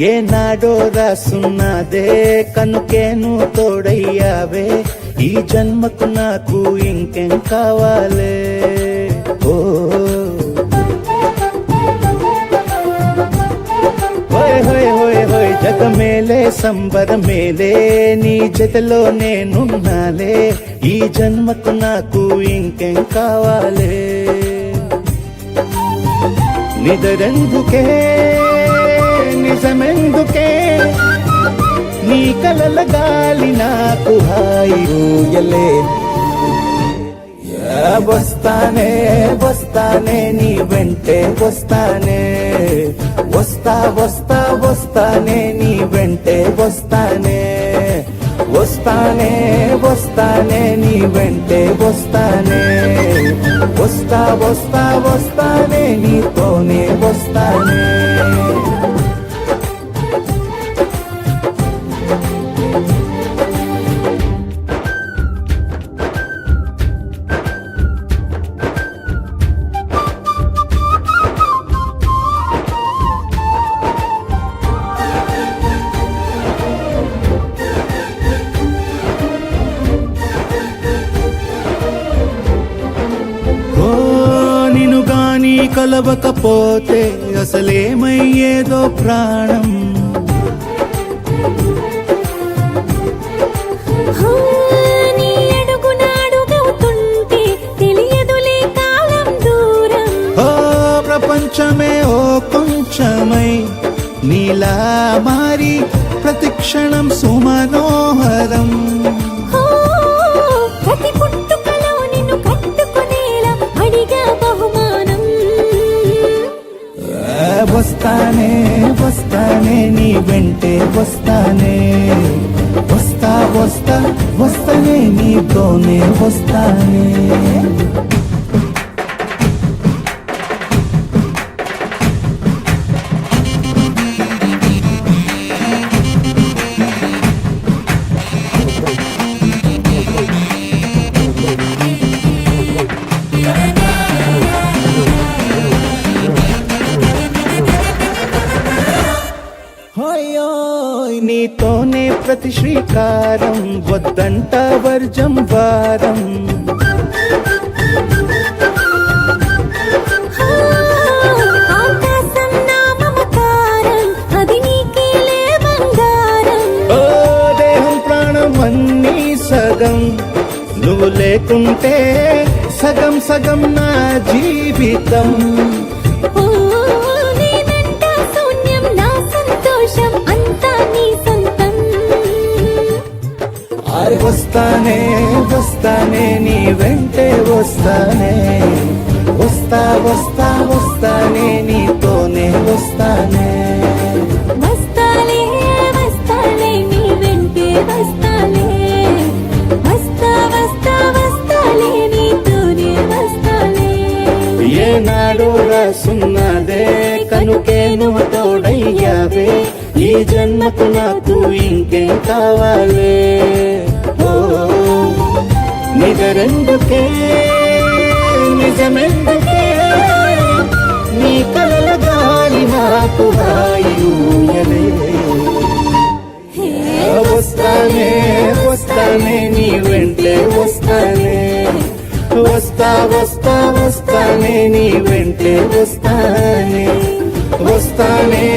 ఏనాడో రాసున్నదే కనుకేను తోడయ్యావే ఈ జన్మకు నాకు ఇంకేం కావాలే ఓ హోయ్ హోయ్ హోయ్ హోయ్ జగమేలే సంబరమేలే నీ జతలో నేనున్నాలే ఈ జన్మకు నాకు ఇంకేం కావాలే నిదరెందుకే నిజమెందుకే నీ కలల గాలి నాకు హాయి ఊయలే వస్తానే వస్తానే నీ వెంటే వస్తానే వస్తా వస్తా వస్తానే నీ వెంటే వస్తానే వస్తానే వస్తానే నీ వెంటే వస్తానే వస్తా వస్తా వస్తానే నీతోనే వస్తానే కలవకపోతే అసలేమయ్యేదో ప్రాణం నీ అడుగునాడుగవుతుంటే తెలియదులే కాలం దూరం ఓ ప్రపంచమే ఓ కొంచెమై నీలా మారి ప్రతిక్షణం సుమనోహరం ప్రతి పుట్టుకలో నిన్ను కట్టుకునేలా అడిగా బహుమానం వస్తానే వస్తానే నీ వెంటే వస్తానే వస్తా వస్తా వస్తానే నీతోనే వస్తానే నీతోనే ప్రతి శ్రీకారం వద్దంట వర్జం వారం ఆకాశం నా మమకారం అది నీకేలే బంగారం ఓ దేహం ప్రాణం అన్నీ సగం నువ్వు లేకుంటే సగం సగం నా జీవితం వస్తానే వస్తానే నీ వెంటే వస్తానే వస్తా వస్తా వస్తానే నీతోనే వస్తానే వస్తాలే వస్తాలే నీ వెంటే వస్తాలే వస్తా వస్తా వస్తాలే నీతోనే వస్తాలే ఏనాడో రాసున్నదే కనుకే నువ్వు తోడయ్యావే ఈ జన్మకు నాకు ఇంకేం కావాలే నిజరెందుకే నిజమెందుకే నీ కలల గాలి నాకు హాయి ఊయలే వస్తానే వస్తానే నీ వెంటే వస్తానే వస్తా వస్తా వస్తానే నీ వెంటే వస్తానే వస్తానే